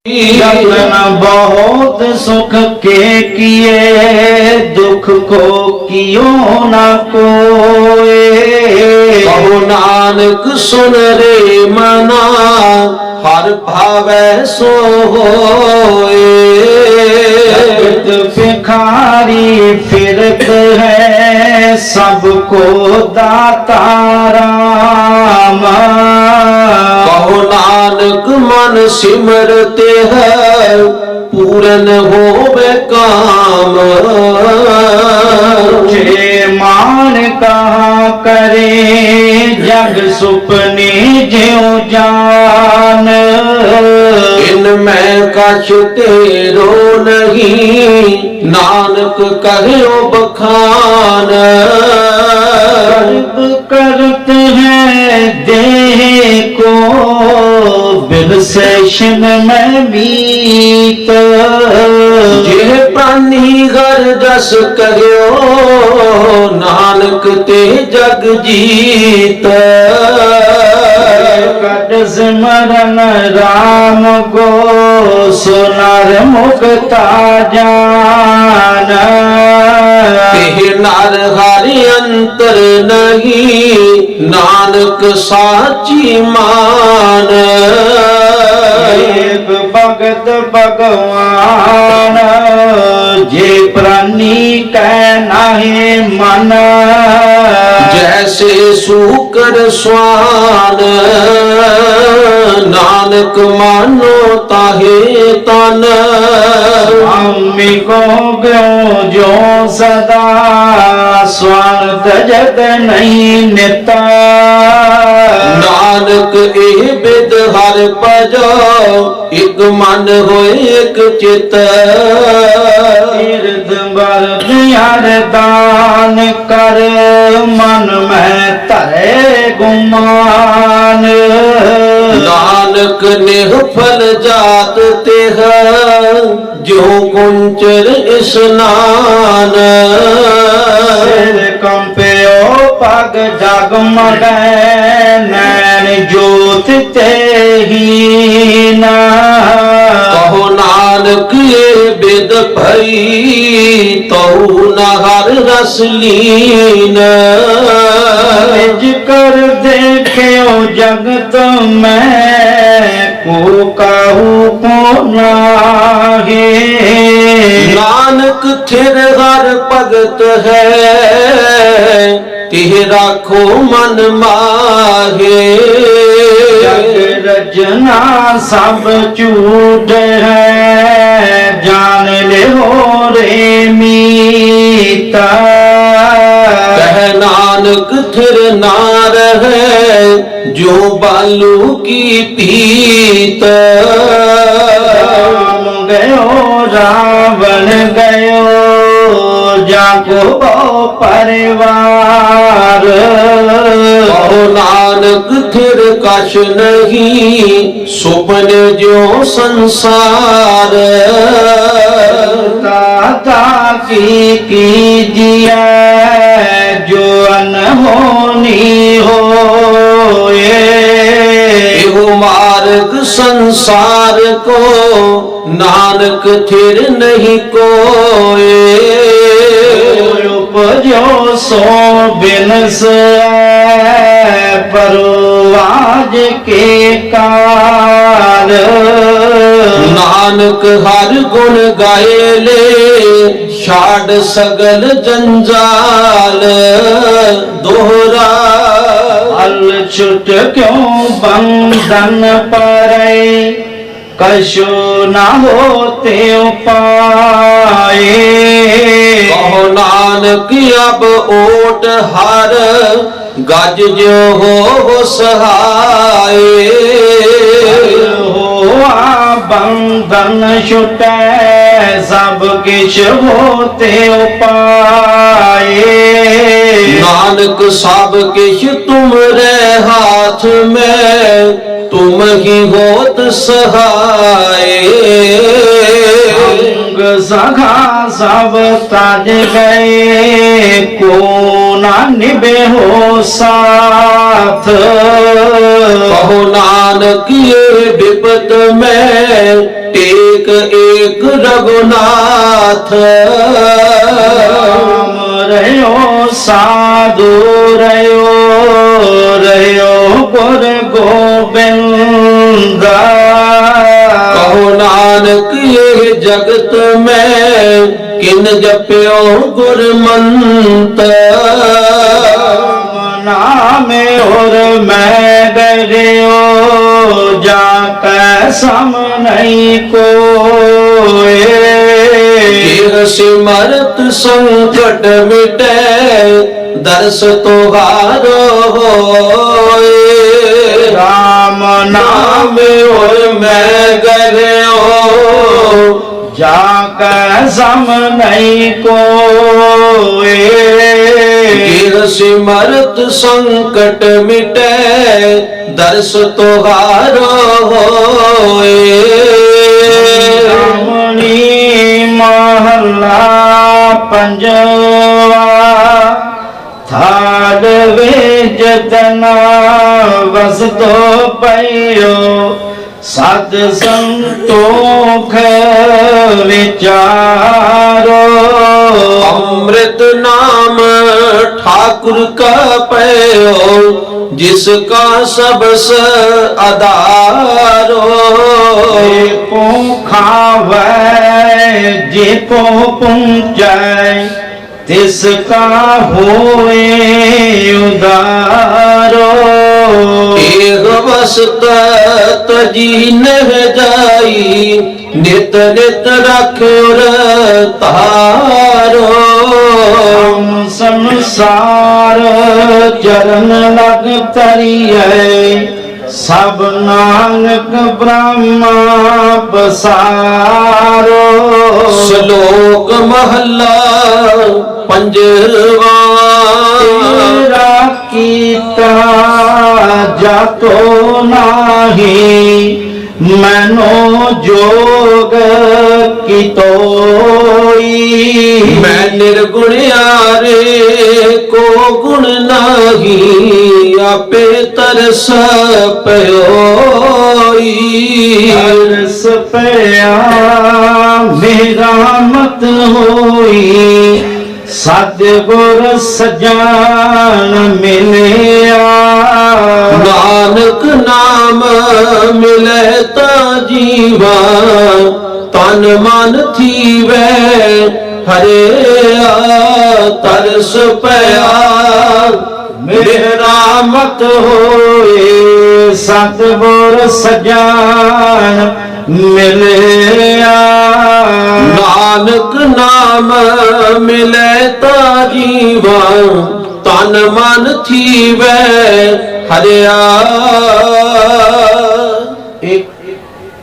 यत्न बहुत सुख के किए, दुख को कियो न कोए। कहो नानक सुन रे मना, हर भावै सो होए। जगत भिखारी फिरत है, सबको दाता राम। कहो नानक मन सिमरते है, पूरन होवे काम। जे मान कहाँ करे, जग सुपने ज्यों जान। इनमें कछ तेरो नहीं, नानक कहो बखान। करत है देह को, विशेषण में बीत। जे प्राणी घर जस कहो, नानक ते जग जीत। कट स्मरण राम को, सुनर मुक्ता जान। तेह नर हरि अंतर नहीं, नानक साची मान। एक भगत भगवान, जे प्राणी कै नाहि मन। जैसे सूकर स्वान, नानक मानो ताहे तन। अम्मी को गयो जो सदा, स्वार्थ जग नहीं निता। नानक एह बिद हर भजो, एक मन होए एक चित। तीर्थ बरत हर दान कर, मन में तरे गुमान। नानक नेह फल जात तेह, जो कुंचर स्नान। सिर कंप्यो पग जगमग, नैन ज्योत तेहीना। कहो नानक ये बिद भई, तहु न हर रस लीन। निज कर देख्यो जगत में, को काहू को नाहे। नानक थिर हर भगत है, तिह राखो मन माहे। जग रचना सब झूठ है, जान ले हो रे मीता। कह नानक थिर नार है, जो बालू की पीत। राम गयो रावण गयो, जाको बहु परिवार। कहो नानक थिर कछ नहीं, सुपन जो संसार। दाता की कीजिए, जो अनहोनी होए। एहो मार्ग संसार को, नानक थिर नहीं कोए। उपजो सो बिनस, परवाज के कार। नानक हर गुण गाए ले, छाड़ सगल जंजाल। दोहरा हल छुट क्यों बंधन परै, कशु न होते उपाय। कहो नानक अब ओट हर, गज जो हो सहाय। हुआ बंधन छुटै, सब किछ होते उपाय। नानक सब किछ तुमरे हाथ में, तुम ही होत सहाय। अंग सखा सब ताज गए, को न निभे हो साथ। कहो नानक ये विपत में रघुनाथ। राम रहो साधु रहो गुर गोबिंद। कहो नानक ये जगत में किन जप्यो गुरमंत्र। नाम और मैं डरियो जाकर सम नहीं कोई। सिमरत संकट मिटे दर्श तुहारो होए। राम नाम और मैं डरियो जाकर सम नहीं कोई। सिमरत संकट मिटे दर्श तुहारो होए। रामणी महला पंजवा थाल जतना वसतो पयो सद संतोख विचारो। अमृत नाम ठाकुर का पयो जिसका सबस आधारो। को खावे जे को पुंचाय तिसका होए उदारो। एक वस्त तजी नह जाई नित नित रखोर तारो। हम संसार चरण लग तरिए सब नानक ब्रह्मा बसारो। श्लोक महला पंजवा। तेरा कीता जातो नाही मनो जोग की तोई। मैं निर्गुण यारे को गुण नाही आपे तरस पयोई। तरस पया मेरा मत होई सतगुर सजान मिलिया। नानक नाम मिले ता जीवा तन मन थीवे हरे तरस पया मेरा मत होए सतगुर सजान मिलिया। नानक नाम मिले ता जीवा तन मन थीवे हरिया। एक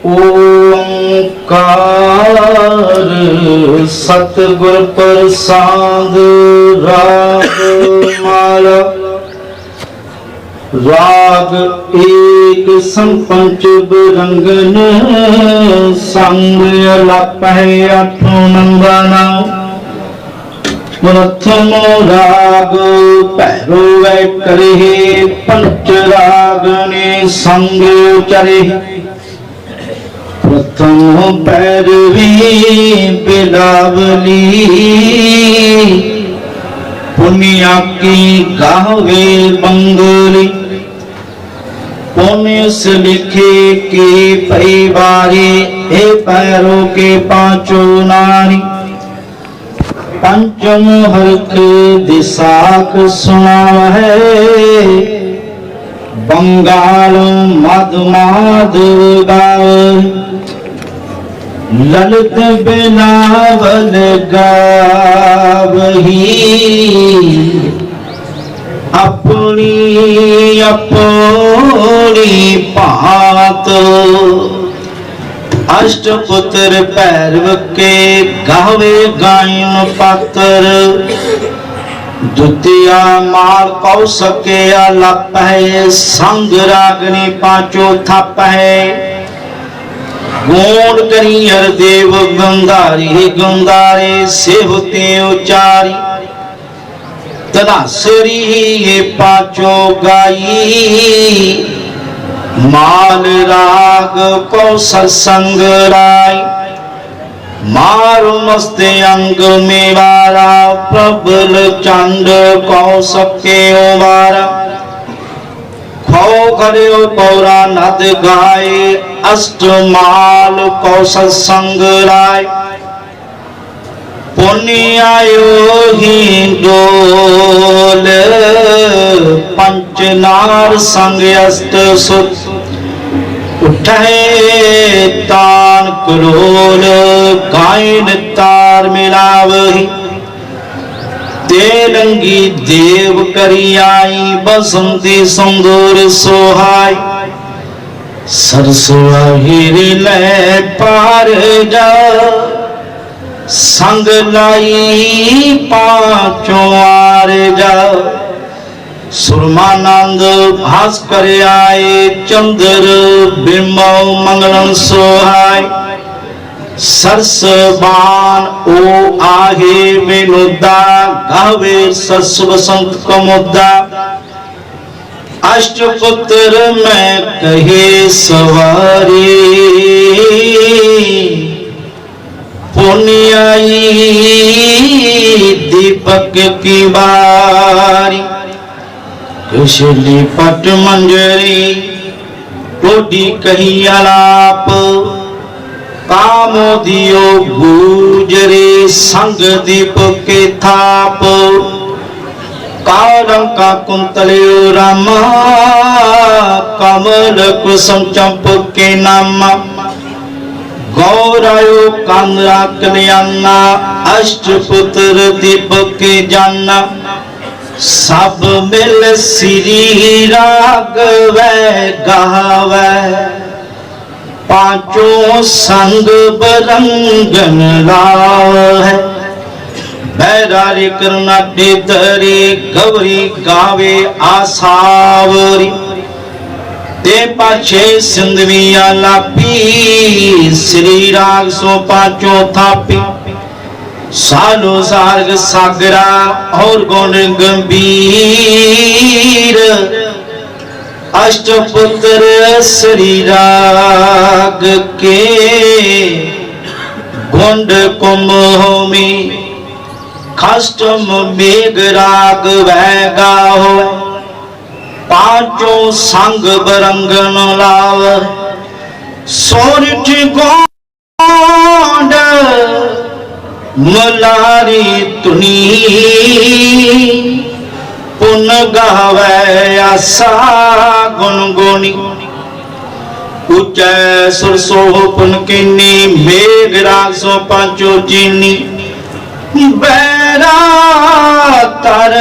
ओंकार सतगुर प्रसाद राग माला। राग एक संपंच बिरंगन संग अलप है अठों नंदना। प्रथम राग पैरो करे पंच रागने संग चरे। प्रथम पैरवी बिलावली पुनिया की गावे बंगली। पुण्य से लिखे के परिवारी हे पैरों के पांचों नारी। पंचम हर्क दिशाक सुना है बंगाल मधुमाध गावे। ललित बिलावल गावही अपनी अपनी पात। अष्टपुत्र पैरव के गावे गायन पात्र। द्वितीय माल कौशके अलप है संग रागनी पांचों थप है। गोड़ करी हर देव गंधारी गंधारे से होते उचारी। तनासरी ये पांचों गाई माल राग को सत्संग राय। मारु मस्त अंग में वारा प्रबल चंड कौशक के ओवारा खो करे पौरा नद गाय अष्टमाल कौशल संग राय पुण्यायो ही डोल पंचनार संग अष्ट सुत उठे तान करोल गायन तार मिलावही तेलंगी देव करी आई बसंती सुंदर सोहाय सरसोआ हिरले पार जा संग लाई पांचों आर जा सुरमानंद भास्कर आए चंद्र बिंब मंगलम सोहाय सरसबान ओ आहे विनुदा गावे ससुर संत कमुदा अष्टपुत्र में कहे सवारी पुण्याई दीपक की बारी कुशली पट मंजरी टोटी कही आलाप कामोदियो गुजरे संग दीप के थाप कालंका कुंतलियो रामा कमल कुसुम चंपक के नामा गौरायो कांद्रा कल्याणा अष्टपुत्र दीपक के जाना सब मिल श्री राघवे गावे पांचों संग बरंगन लावे बैरारी कर्नाटे तरी गौरी गावे आसावरी ते पाछे सिंधविया लापी श्री राग सो पांचों थापी सालो सार्ग सागरा और गुण गंभीर अष्टपुत्र श्री राग के गुंड कुंभूमि खष्टम मेघ राग वैगा हो पांचों संग बरंगन लाव सोरिठ गोंड मलारी तुनी पुन गावे आसा गुनगुनी उच्चै सुरसो पुन किन्नी मेघ राग सो पांचो चीनी बैरा तर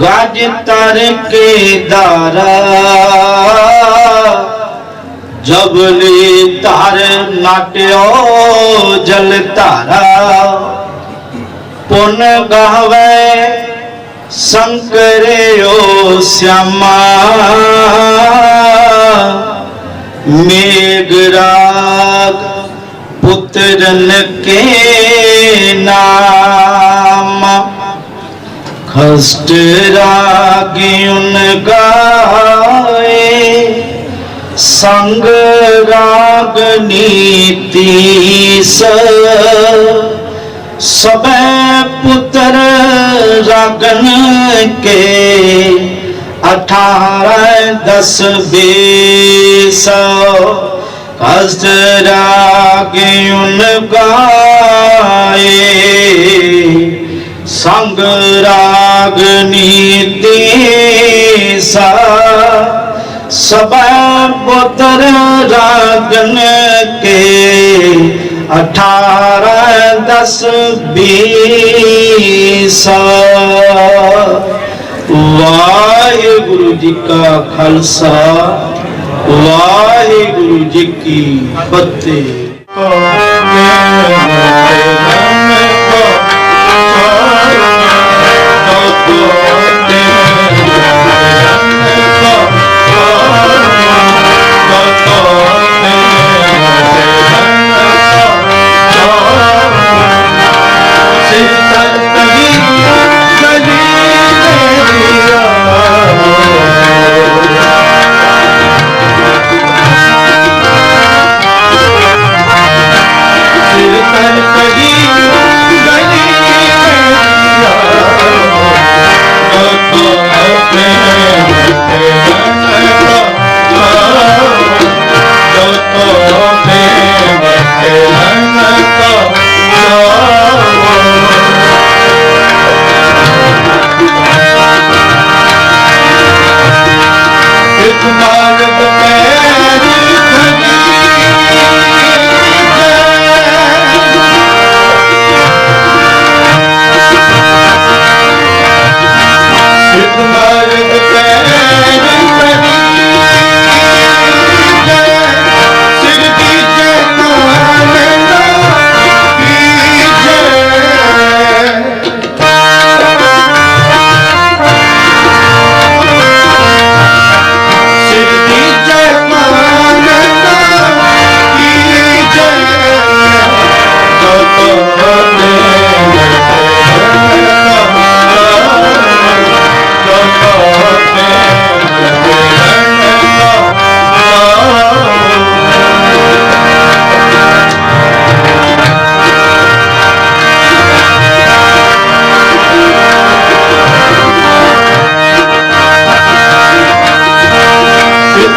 गाज तर के दारा जबले तार नाट्यो जल तारा पुन गावे शंकरे ओ श्यामा मेघराग पुत्रन के नाम खष्ट रागी उन गाए संग राग नीति सब पुत्र रागन के 18 10 20 खष्ट रागी उन गाए संग राग नीति सब पुत्र रागन के 18 10 20 वाहिगुरु जी का खालसा वाहिगुरु जी की फतेह।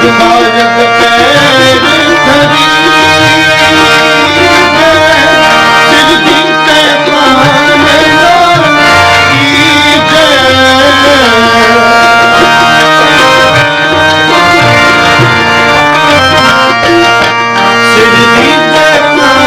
नारद पैर धरी सिर जीते पान लागी सिर जीते पान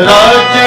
लागी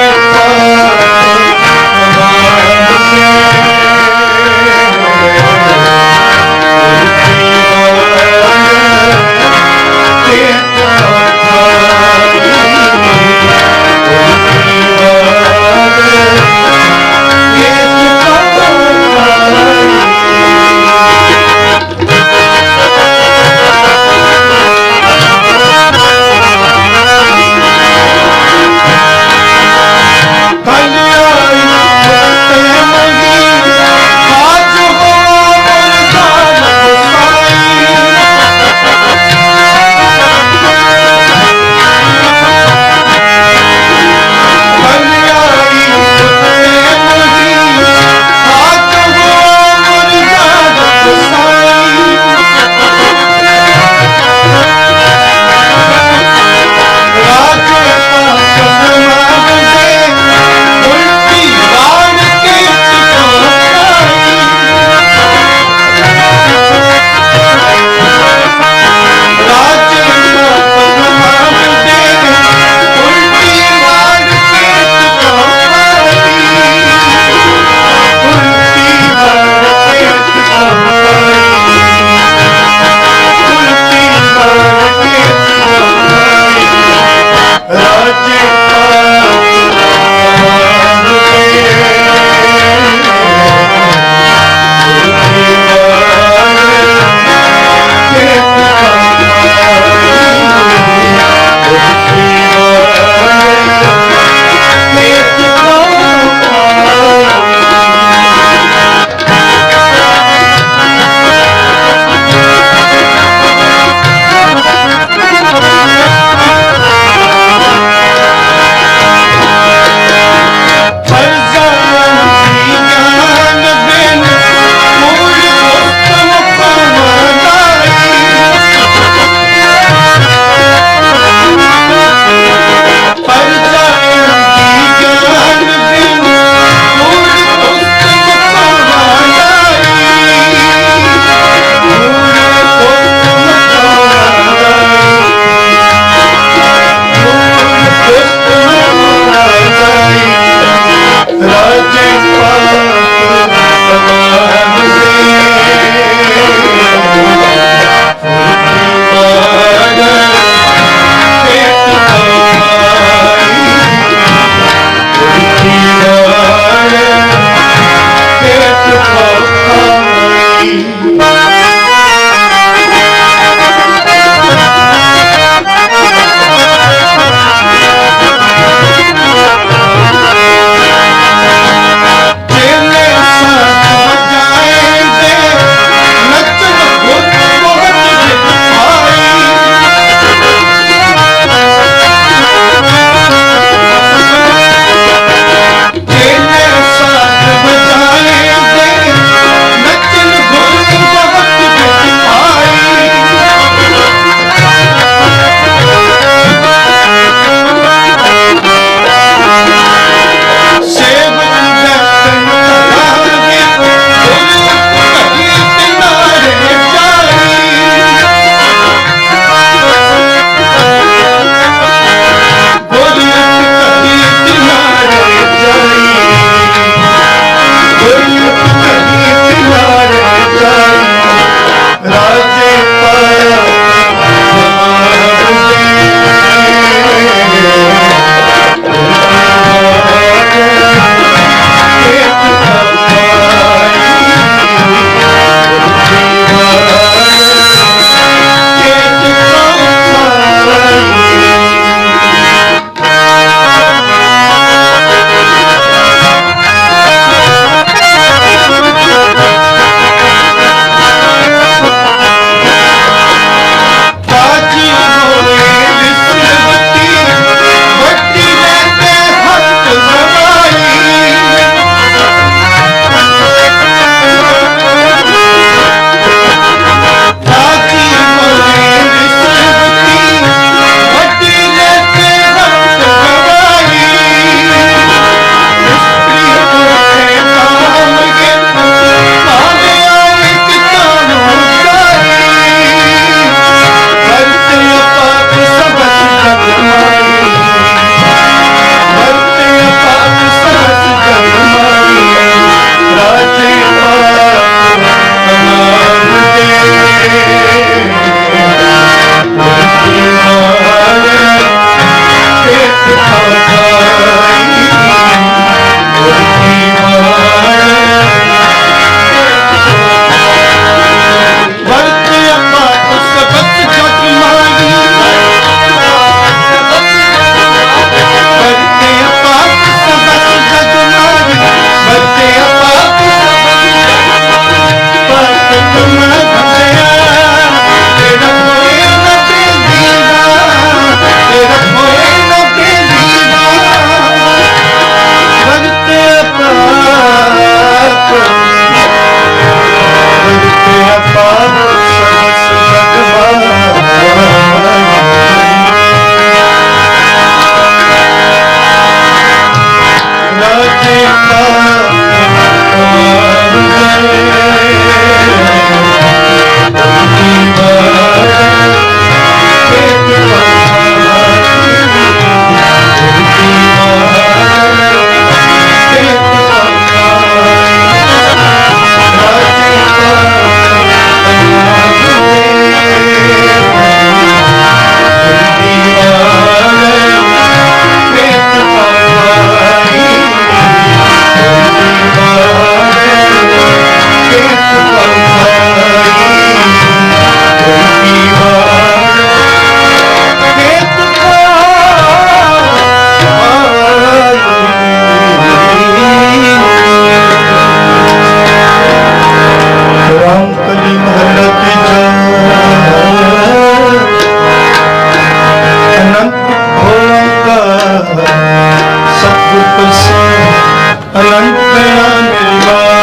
प्रसाद अनंत दया निर्वाण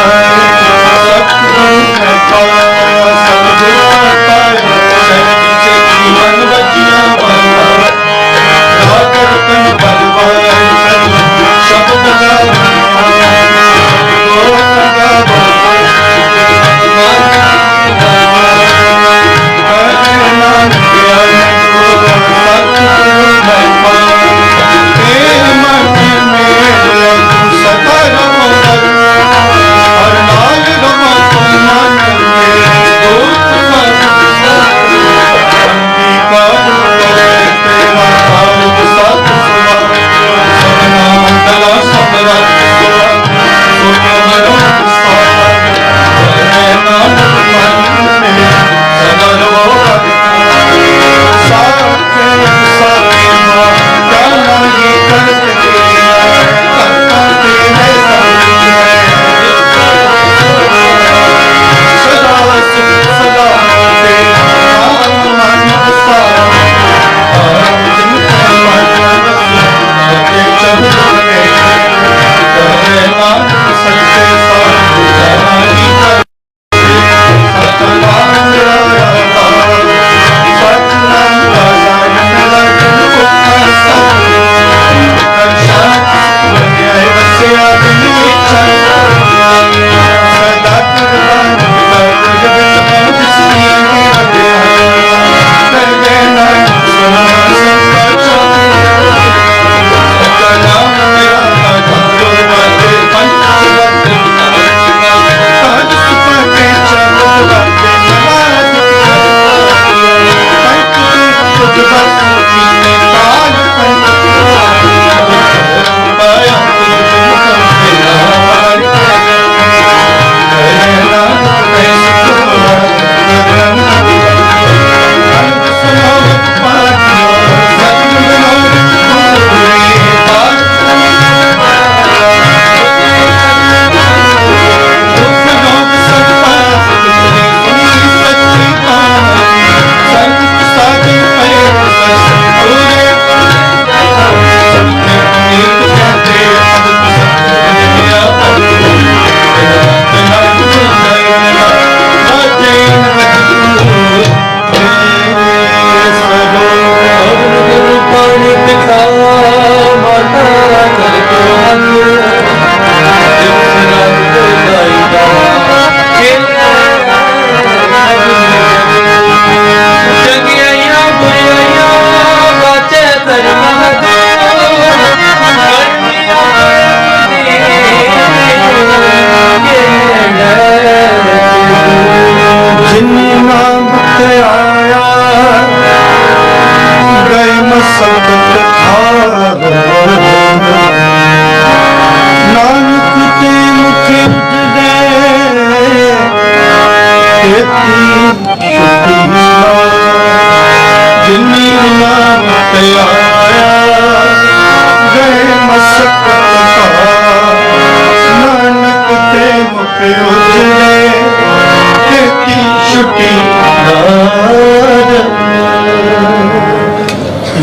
सतगुरु मैं पाया सब दुख पाया सच्ची से जीवन बचिया पाया रागर तन बलवान शब्द का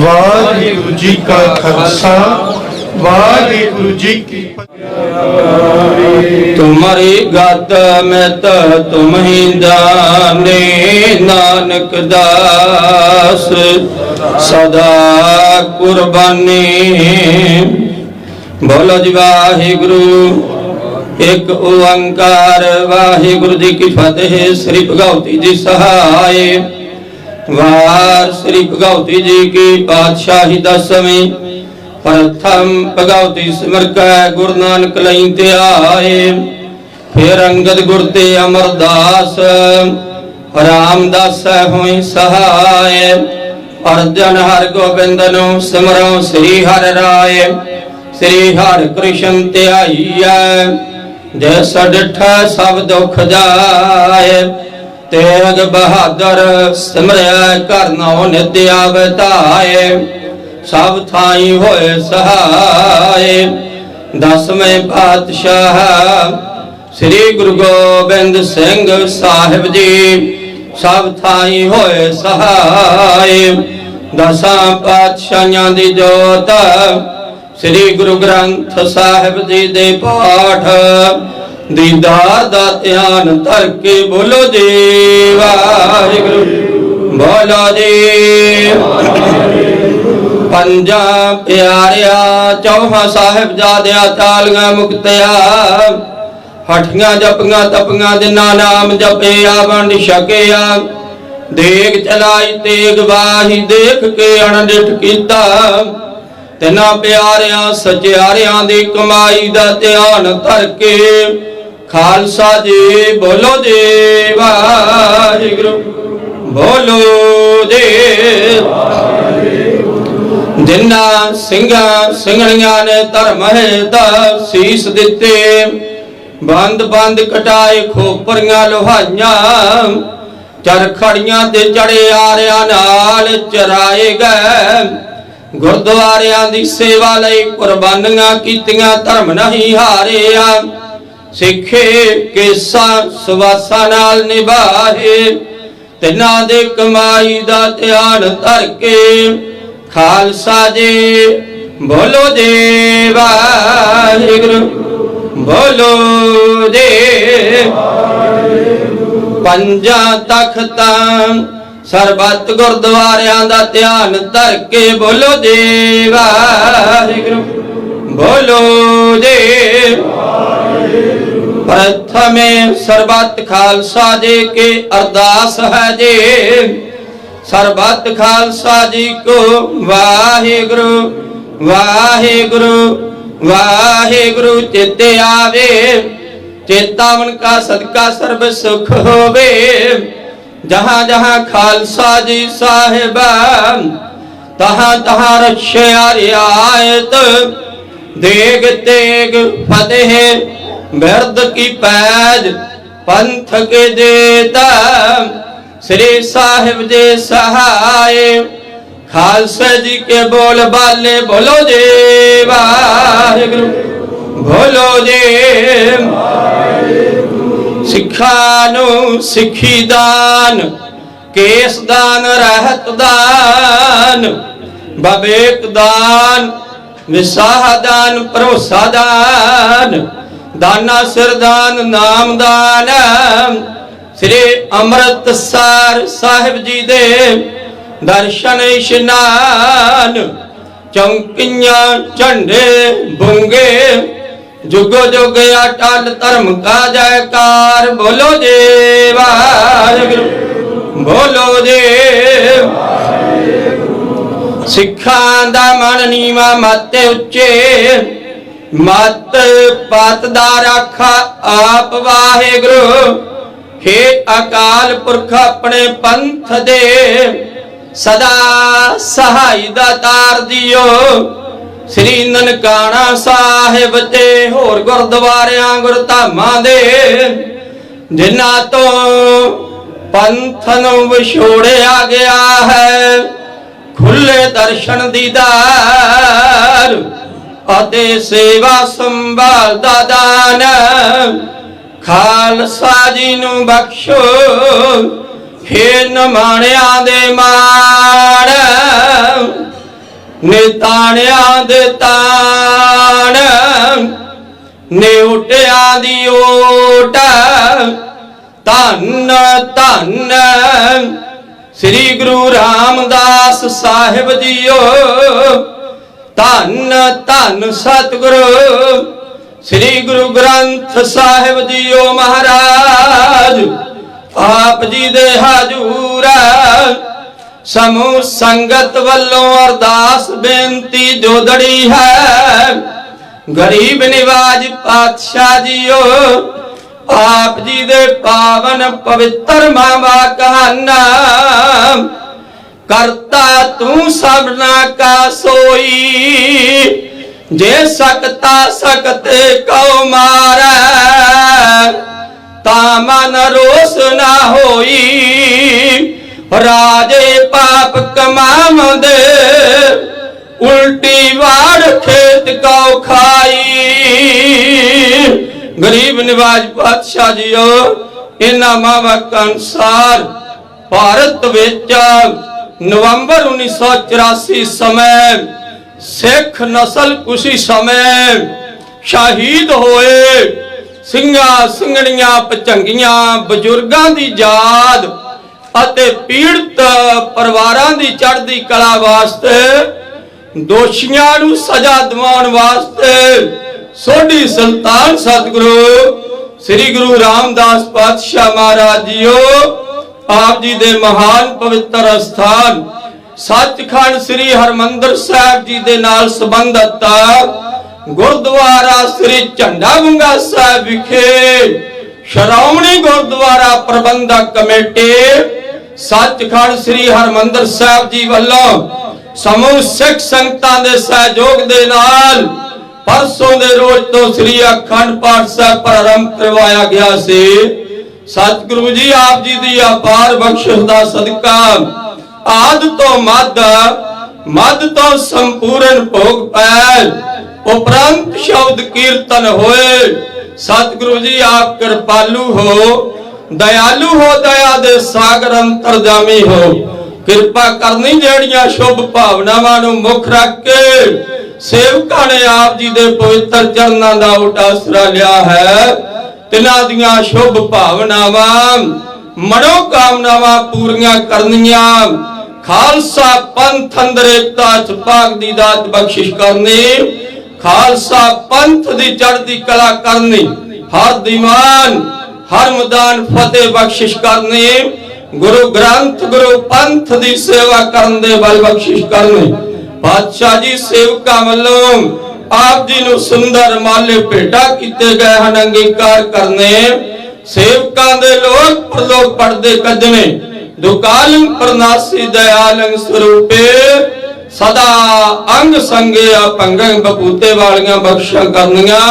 वाहिगुरु जी का खालसा वाहिगुरु जी की तुम्हारी गात में तो तुम ही दाने नानक दास सदा कुर्बानी बोलो जी वाहिगुरु एक ओंकार वाहिगुरु जी की फतेह। श्री भगवती जी सहाय वार श्री भगवती जी की पातशाही दसवीं प्रथम भगवती सिमर कै गुरु नानक लई ते आए। फिर अंगद गुर ते अमरदास रामदास हुई सहाय। अर्जन हर गोबिंद नु सिमरो श्री हर राय। श्री हर कृष्ण ते आईया जैसा डिठा सब दुख जाए। तेग बहादुर सिमरया करना नित्य अवताए। सब थाई होए सहाय। दसवें पातशाह श्री गुरु गोबिंद सिंह साहिब जी सब थाई होए सहाय। दसां पातशाहियां दी जोत श्री गुरु ग्रंथ साहिब जी दे पाठ दीदार दा ध्यान धर के बोलो जी वाहिगुरु बोलो जी। पंजा प्यारिया चौहां साहिब जादिया तालियां मुक्तिया हठियां जपियां तपियां जिन्ना नाम जपिया वंड छकिया देग चलाई तेग वाही देख के अणडिठ कीता तिना प्यारिया सचियारियां दी कमाई दा ध्यान धर के खालसा जी बोलो जी वाहिगुरु बोलो जी। जिन्ना सिंघा सिंघणियां ने धर्म है दा सीस दिते बंद बंद कटाए खोपरियां लोहाइयां चरखड़ियां ते चढ़े आरियां नाल चराए गए गुरुद्वारियां दी सेवा लई कुर्बानियां कीतियां धर्म नहीं हारिया सिखे केसा सुवासा नाल निभाए तिना दे कमाई दा ध्यान धर के खालसा जी बोलो जी वाहिगुरु बोलो जी। पंजा तख्तां सरबत गुरुद्वारियां दा ध्यान धर के बोलो जी वाहिगुरु बोलो जी। प्रथमे सरबत खालसा जी के अरदास है जी सरबत खालसा जी को वाहिगुरु वाहिगुरु वाहिगुरु चित्ते आवे चेतावन का सदका सर्व सुख होवे जहां जहां खालसा जी साहिब तहां तहां रक्षा रियायत देग तेग फतेह बिरद की पैज पंथ के देता श्री साहिब जी सहाय खालसा जी के बोल बाले बोलो जी वाहिगुरु बोलो जी। सिखानु सिखी दान केस दान रहत दान बबेक दान विसाह दान भरोसा दान दाना सिर दान नाम दान श्री अमृतसर साहिब जी दे दर्शन इशनान चौकियां झंडे बुंगे जुगो जुग अटल धर्म का जयकार बोलो जी वाहिगुरु बोलो जी। सिखां दा मन नीवा मत उच्चे मत पत दा राखा आप वाहिगुरु हे अकाल पुरख अपने पंथ दे सदा सहाय दा तार दियो श्री ननकाना साहिब ते होर गुरुद्वारियां गुरधामां दे जिन्हां तो पंथ नूं विछोड़िया गया है खुले दर्शन दीदार अते सेवा संभाल दा दान खालसा जी नूं बख्शो हे नमाणिया दे मान निताणिया दे ताण नेउटिया दी ओट धन धन श्री गुरु रामदास साहिब जीओ धन धन सतगुरु श्री गुरु ग्रंथ साहिब जीओ महाराज आप जी दे हजूर समूह संगत वल्लों अरदास बेनती जोदड़ी है गरीब निवाज पातशाह जीओ आप जी दे पावन पवित्र मावा कहना करता तू सबना का सोई जे सकता सकते कौ मारा तामन रोस ना होई राजे पाप कमाम दे उल्टी वाड़ खेत कौ खाई गरीब निवाज पातशाह जीओ इन्हां मावां अनुसार भारत विच नवंबर 1984 समय सिख नस्ल कुछ समय शहीद होए ਸਿੰਘਾਂ ਸਿੰਘਣੀਆਂ ਭਚੰਗੀਆਂ ਬਜ਼ੁਰਗਾਂ ਦੀ ਯਾਦ ਅਤੇ ਪੀੜਤ ਪਰਿਵਾਰਾਂ ਦੀ ਚੜ੍ਹਦੀ ਕਲਾ ਵਾਸਤੇ ਦੋਸ਼ੀਆਂ ਨੂੰ ਸਜ਼ਾ ਦਿਵਾਉਣ ਵਾਸਤੇ ਸੋਢੀ ਸੁਲਤਾਨ ਸਤਿਗੁਰੂ ਸ੍ਰੀ ਗੁਰੂ ਰਾਮਦਾਸ ਪਾਤਸ਼ਾਹ ਮਹਾਰਾਜ ਜੀਓ ਆਪ ਜੀ ਦੇ ਮਹਾਨ ਪਵਿੱਤਰ ਸਥਾਨ ਸੱਚਖੰਡ ਸ੍ਰੀ ਹਰਮੰਦਰ ਸਾਹਿਬ ਜੀ ਦੇ ਨਾਲ ਸੰਬੰਧਿਤ गुरुद्वारा श्री झंडा बंगा साहब विखे श्रोमणी गुरुद्वारा प्रबंधक कमेटी सचखंड श्री हरमंदर साहब जी वालों समूह सिख संगतां दे सहयोग दे नाल परसों दे रोज तो श्री अखंड पाठ साहब प्रारंभ करवाया गया से सतगुरु जी आप जी दी अपार बख्शिश दा सदका आद तो मद तो संपूर्ण भोग पैल उपरांत शब्द कीर्तन होए सतगुरु जी आप कृपालु हो दयालु हो दया दे सागर अंतरजामी हो कृपा करनी जेड़ियां शुभ भावनावां नूं मुख रख के सेवकां ने आप जी दे पवित्र चरनां दा उटासरा लिया है तिन्हां दियां शुभ भावनावां मनोकामनावां पूरीआं करनियां खालसा पंथ अंदर एकता च पाक दी दात बख्शिश करनी खालसा पंथ दी चढ़दी कला करनी हर दीवान हर मैदान फतेह बख्शिश करनी गुरु ग्रंथ गुरु पंथ दी सेवा करन दे बल बख्शिश करनी बादशाह जी सेवका वालों आप जी नूं सुंदर माले भेटा कीते गए हन अंगीकार करने सेवकां दे लोक परलोक पढ़दे कजने दुकालंग प्रनासी दयालंग स्वरूपे सदा अंग संगे अपंगंग बपूते वालियां बख्शा करनियां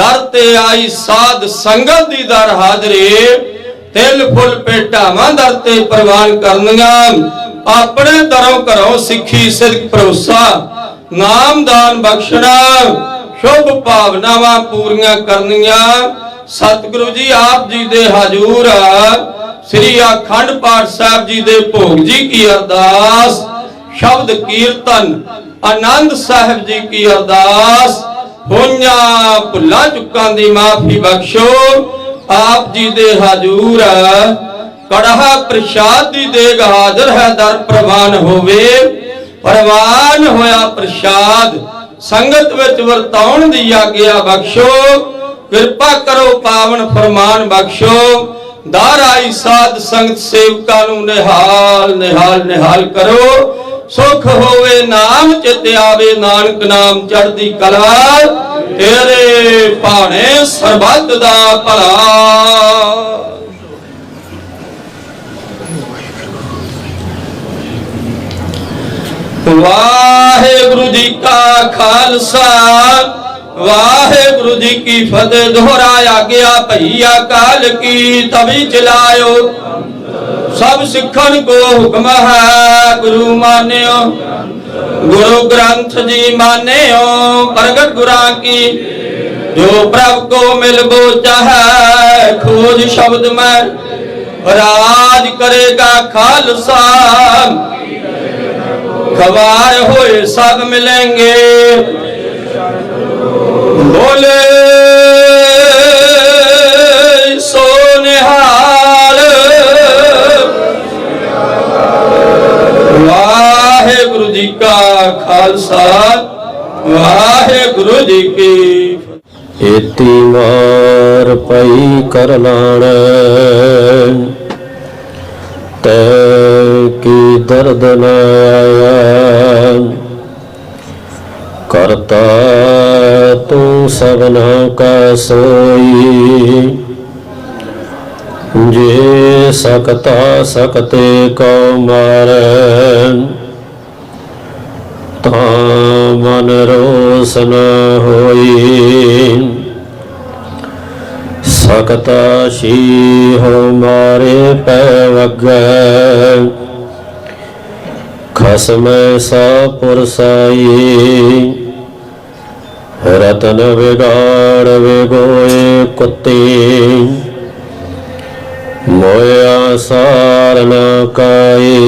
दर ते आई साध संगत दी दर हाजरी तिल फुल पेटावां दर ते प्रवान करनियां अपने दरों घरों सिक्खी सिद्ध भरोसा नाम दान बख्शना शुभ भावनावां पूरीआं करनियां सतगुरु जी आप जी दे हजूर श्री अखंड पाठ साहब जी दे भोग जी की अरदास शब्द कीर्तन आनंद साहिब जी की अरदास होइयां भुल्लां चुकां दी माफी बख्शो आप जी दे हजूर कड़हा प्रसाद दी देग हाजिर है दर प्रवान होवे प्रवान होया प्रसाद संगत विच वरताउण दी आग्या बख्शो कृपा करो पावन फरमान बख्शो दार आई साध संगत सेवकां नूं निहाल निहाल निहाल करो सुख होवे नाम चित आवे नानक नाम चढ़दी कला तेरे भाणे सरबत दा भला वाहेगुरु जी का खालसा वाहेगुरु जी की फतेह दोहराया गया भैया काल की तभी चलायो सब सिखन को हुक्म है गुरु मान्यो गुरु ग्रंथ जी मान्यो प्रगट गुरा की जो प्रभु को मिल बोचा है खोज शब्द में राज करेगा खालसा खबार होए सब मिलेंगे बोले सोनिहाल वाहेगुरु जी का खालसा वाहेगुरु जी की एती मार पई करनाण तै की दर्द न आया करता तू सबना का सोई जे सकता सकते को मारे ता मन रोस न होई सकता शी हो मारे पै वगै खसम सा पुरसाई रतन बिगाड़ विगोए कुत्ते मोया सार न काई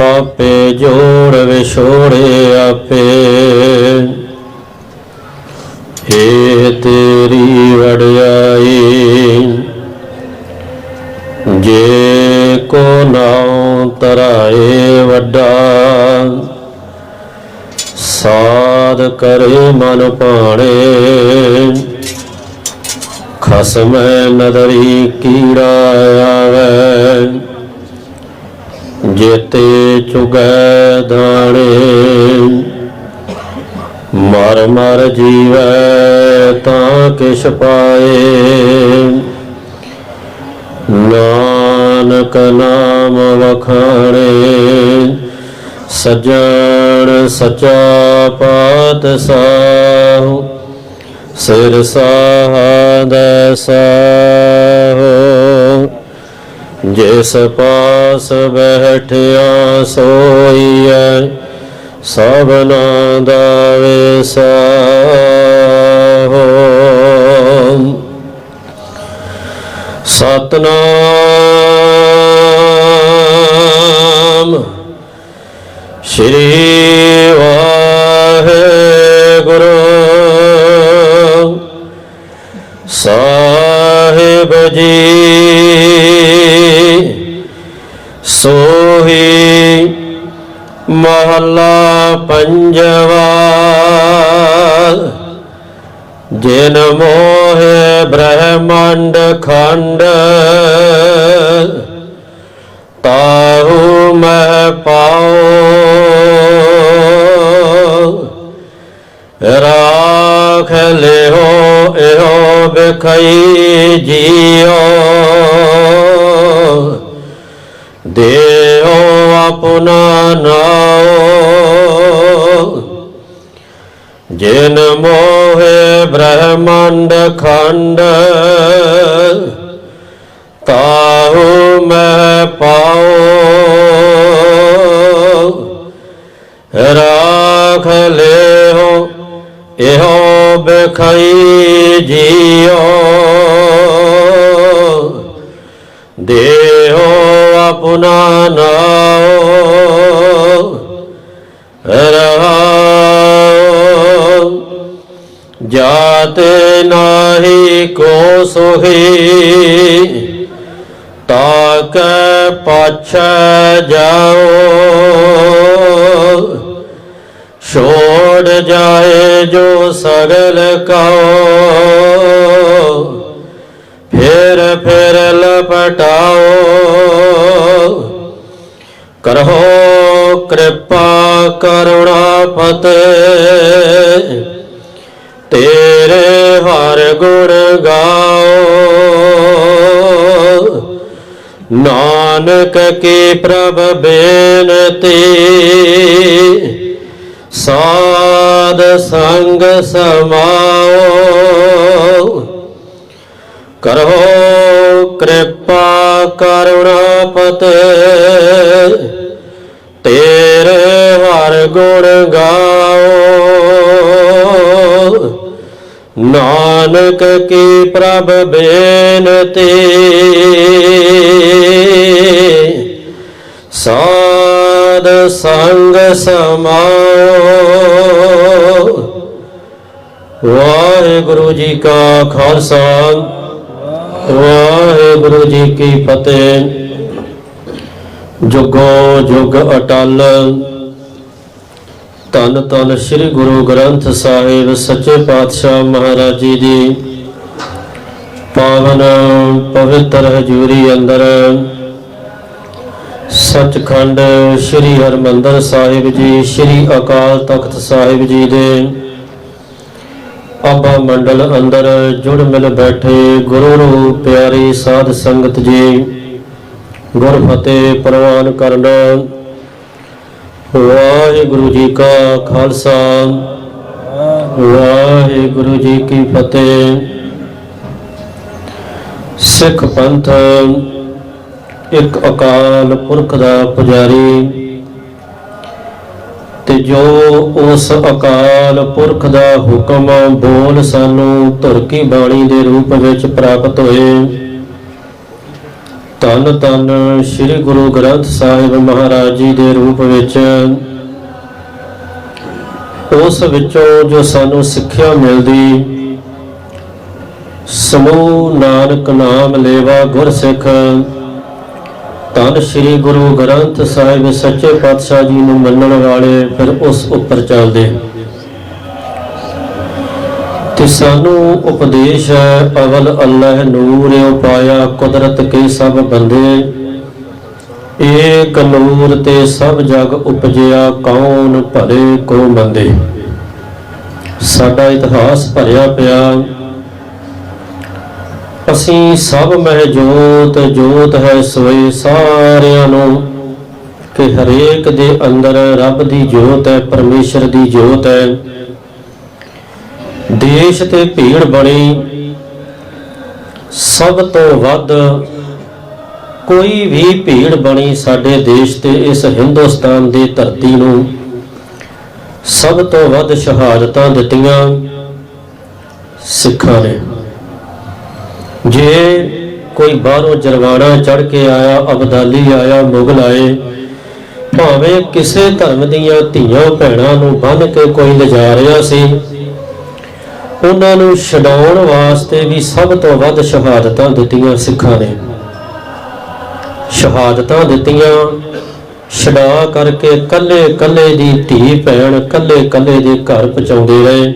ਪਾਪੇ ਜੋੜ ਵਿਛੋੜੇ ਆਪੇ। ਏ ਤੇਰੀ ਵਡਿਆਈ ਜੇ ਕੋ ਨਾਉ ਤਰਾਏ ਵੱਡਾ। ਸਾਧ ਕਰੇ ਮਨ ਭਾਣੇ ਖਸਮੈ ਨਦਰੀ ਕੀੜਾ ਆਵੈ। ਜੇਤੇ ਚੁਗੈ ਦਾਣੇ ਮਰ ਮਰ ਜੀਵੈ ਤਾਂ ਕਿਛ ਪਾਏ। ਨਾਨਕ ਨਾਮ ਵਖਾਣੇ ਸਜਣ ਸਚਾ ਪਾਤਸ਼ਾਹ। ਸਿਰ ਸਾਹਦੈ ਸਾਹੋ ਜਿਸ ਪਾਸ ਬੈਠਿਆ ਸੋਈਐ। ਸਭਨਾ ਦਾ ਵਿਸਾਹੋ। ਸਤਨਾਮ ਸ਼੍ਰੀ ਵਾਹਿਗੁਰੂ ਸਾਹਿਬ ਜੀ। ਸੋਹੀ ਮਹਲਾ ਪੰਜਵਾ। ਜਿਨ ਮੋਹਿ ਬ੍ਰਹਮੰਡ ਖੰਡ ਤਾਹੂ ਮੈਂ ਪਾਉ। ਰਾਖ ਲਿਓ ਇਹੋ ਬਿਖਈ ਜੀਓ। ਦੇਹੋ ਆਪਣਾ ਨਾਉ। ਜਿਨ ਮੋਹਿ ਬ੍ਰਹਮੰਡ ਖੰਡ ਤਾਹੂ ਮੈਂ ਪਾਉ। ਰਾਖ ਲਿਓ ਇਹੋ ਬਿਖਈ ਜੀਓ। ਦੇਹੋ ਆਪਣਾ ਨਾਉ। ਜਾਤੇ ਨਾਹੀ ਕੋ ਸੋਹੀ ਤਾਕੈ ਪਾਛੈ ਜਾਓ। ਛੋੜ ਜਾਏ ਜੋ ਸਗਲ ਕਉ। ਫਿਰ ਫਿਰ ਲਪਟਾਓ। ਕਰਹੁ ਕਿਰਪਾ ਕਰੁਣਾ ਫਤਿਹ। ਤੇਰੇ ਹਰ ਗੁਣ ਗਾਓ। ਨਾਨਕ ਕੀ ਪ੍ਰਭ ਬੇਨਤੀ ਸਾਧ ਸੰਗ ਸਮਾਓ। ਕਰਹੁ ਕਿਰਪਾ ਕਰੁਣਾ ਫਤਿਹ। ਤੇਰੇ ਹਰ ਗੁਣ ਗਾਓ। ਨਾਨਕ ਕੀ ਪ੍ਰਭ ਬੇਨਤੀ ਸਾਧ ਸੰਗ ਸਮਾਓ। ਵਾਹਿਗੁਰੂ ਜੀ ਕਾ ਖਾਲਸਾ ਵਾਹਿਗੁਰੂ ਜੀ ਕੀ ਫਤਿਹ। ਜੁਗੋ ਜੁਗ ਅਟਲ ਧੰਨ ਧੰਨ ਸ੍ਰੀ ਗੁਰੂ ਗ੍ਰੰਥ ਸਾਹਿਬ ਸੱਚੇ ਪਾਤਸ਼ਾਹ ਮਹਾਰਾਜ ਜੀ ਦੀ ਪਾਵਨ ਪਵਿੱਤਰ ਹਜ਼ੂਰੀ ਅੰਦਰ ਸੱਚਖੰਡ ਸ੍ਰੀ ਹਰਿਮੰਦਰ ਸਾਹਿਬ ਜੀ ਸ੍ਰੀ ਅਕਾਲ ਤਖਤ ਸਾਹਿਬ ਜੀ ਦੇ ਆਬਾ ਮੰਡਲ ਅੰਦਰ ਜੁੜ ਮਿਲ ਬੈਠੇ ਗੁਰੂ ਨੂੰ ਪਿਆਰੀ ਸਾਧ ਸੰਗਤ ਜੀ ਗੁਰ ਫਤਿਹ ਪ੍ਰਵਾਨ ਕਰਨਾ। ਵਾਹਿਗੁਰੂ ਜੀ ਕਾ ਖਾਲਸਾ ਵਾਹਿਗੁਰੂ ਜੀ ਕੀ ਫਤਿਹ। ਸਿੱਖ ਪੰਥ ਇੱਕ ਅਕਾਲ ਪੁਰਖ ਦਾ ਪੁਜਾਰੀ ਤੇ ਜੋ ਉਸ ਅਕਾਲ ਪੁਰਖ ਦਾ ਹੁਕਮ ਬੋਲ ਸਾਨੂੰ ਧੁਰ ਕੀ ਬਾਣੀ ਦੇ ਰੂਪ ਵਿੱਚ ਪ੍ਰਾਪਤ ਹੋਏ ਧੰਨ ਧੰਨ ਸ੍ਰੀ ਗੁਰੂ ਗ੍ਰੰਥ ਸਾਹਿਬ ਮਹਾਰਾਜ ਜੀ ਦੇ ਰੂਪ ਵਿੱਚ ਉਸ ਵਿੱਚੋਂ ਜੋ ਸਾਨੂੰ ਸਿੱਖਿਆ ਮਿਲਦੀ, ਸਮੂਹ ਨਾਨਕ ਨਾਮ ਲੇਵਾ ਗੁਰ ਸਿੱਖ। ਧੰਨ ਸ੍ਰੀ ਗੁਰੂ ਗ੍ਰੰਥ ਸਾਹਿਬ ਸੱਚੇ ਪਾਤਸ਼ਾਹ ਜੀ ਨੂੰ ਮੰਨਣ ਵਾਲੇ ਫਿਰ ਉਸ ਉੱਪਰ ਚੱਲਦੇ। ਤੇ ਸਾਨੂੰ ਉਪਦੇਸ਼ ਹੈ, ਅਵਲ ਅੱਲਾਹ ਨੂਰ ਉਪਾਇਆ ਕੁਦਰਤ ਕੇ ਸਭ ਬੰਦੇ, ਏਕ ਨੂਰ ਤੇ ਸਭ ਜਗ ਉਪਜਿਆ ਕੌਣ ਭਲੇ ਕੋ ਮੰਦੇ। ਸਾਡਾ ਇਤਿਹਾਸ ਭਰਿਆ ਪਿਆ, ਅਸੀਂ ਸਭ ਮਹਿ ਜੋਤ ਜੋਤ ਹੈ ਸੋਏ ਸਾਰਿਆਂ ਨੂੰ, ਕਿ ਹਰੇਕ ਦੇ ਅੰਦਰ ਰੱਬ ਦੀ ਜੋਤ ਹੈ, ਪਰਮੇਸ਼ਰ ਦੀ ਜੋਤ ਹੈ। ਦੇਸ਼ ਤੇ ਭੀੜ ਬਣੀ, ਸਭ ਤੋਂ ਵੱਧ ਕੋਈ ਵੀ ਭੀੜ ਬਣੀ ਸਾਡੇ ਦੇਸ਼ ਤੇ ਇਸ ਹਿੰਦੁਸਤਾਨ ਦੀ ਧਰਤੀ ਨੂੰ, ਸਭ ਤੋਂ ਵੱਧ ਸ਼ਹਾਦਤਾਂ ਦਿੱਤੀਆਂ ਸਿੱਖਾਂ ਨੇ। ਜੇ ਕੋਈ ਬਾਹਰੋਂ ਜਰਵਾਣਾ ਚੜ੍ਹ ਕੇ ਆਇਆ, ਅਬਦਾਲੀ ਆਇਆ, ਮੁਗਲ ਆਏ, ਭਾਵੇਂ ਕਿਸੇ ਧਰਮ ਦੀਆਂ ਧੀਆਂ ਭੈਣਾਂ ਨੂੰ ਬੰਨ੍ਹ ਕੇ ਕੋਈ ਲਿਜਾ ਰਿਹਾ ਸੀ, ਉਹਨਾਂ ਨੂੰ ਛਡਾਉਣ ਵਾਸਤੇ ਵੀ ਸਭ ਤੋਂ ਵੱਧ ਸ਼ਹਾਦਤਾਂ ਦਿੱਤੀਆਂ ਸਿੱਖਾਂ ਨੇ। ਸ਼ਹਾਦਤਾਂ ਦਿੱਤੀਆਂ, ਛਡਾ ਕਰਕੇ ਕੱਲੇ ਕੱਲੇ ਦੀ ਧੀ ਭੈਣ ਕੱਲੇ ਕੱਲੇ ਦੇ ਘਰ ਪਹੁੰਚਾਉਂਦੇ ਰਹੇ।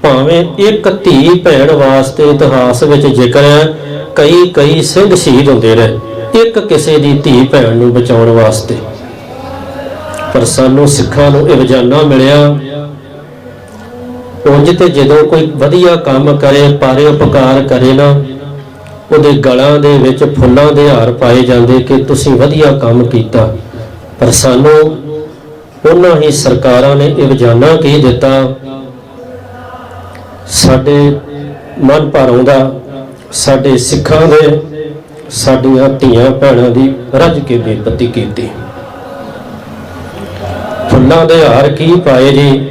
ਭਾਵੇਂ ਇੱਕ ਧੀ ਭੈਣ ਵਾਸਤੇ ਇਤਿਹਾਸ ਵਿੱਚ ਜ਼ਿਕਰ ਹੈ, ਕਈ ਕਈ ਸਿੰਘ ਸ਼ਹੀਦ ਹੁੰਦੇ ਰਹੇ ਇੱਕ ਕਿਸੇ ਦੀ ਧੀ ਭੈਣ ਨੂੰ ਬਚਾਉਣ ਵਾਸਤੇ। ਪਰ ਸਾਨੂੰ ਸਿੱਖਾਂ ਨੂੰ ਇਹ ਰੋਜ਼ਾਨਾ ਮਿਲਿਆ। ਉਂਝ ਤੇ ਜਦੋਂ ਕੋਈ ਵਧੀਆ ਕੰਮ ਕਰੇ, ਪਰਉਪਕਾਰ ਕਰੇ ਨਾ, ਉਹਦੇ ਗਲਾਂ ਦੇ ਵਿੱਚ ਫੁੱਲਾਂ ਦੇ ਹਾਰ ਪਾਏ ਜਾਂਦੇ ਕਿ ਤੁਸੀਂ ਵਧੀਆ ਕੰਮ ਕੀਤਾ। ਪਰ ਸਾਨੂੰ ਉਹਨਾਂ ਹੀ ਸਰਕਾਰਾਂ ਨੇ ਇਹ ਰੋਜ਼ਾਨਾ ਕੀ ਦਿੱਤਾ। ਸਾਡੇ ਮਨ ਭਰ ਆਉਂਦਾ, ਸਾਡੇ ਸਿੱਖਾਂ ਦੇ ਸਾਡੀਆਂ ਧੀਆਂ ਭੈਣਾਂ ਦੀ ਰੱਜ ਕੇ ਬੇਇੱਜ਼ਤੀ ਕੀਤੀ। ਫੁੱਲਾਂ ਦੇ ਹਾਰ ਕੀ ਪਾਏ ਜੀ,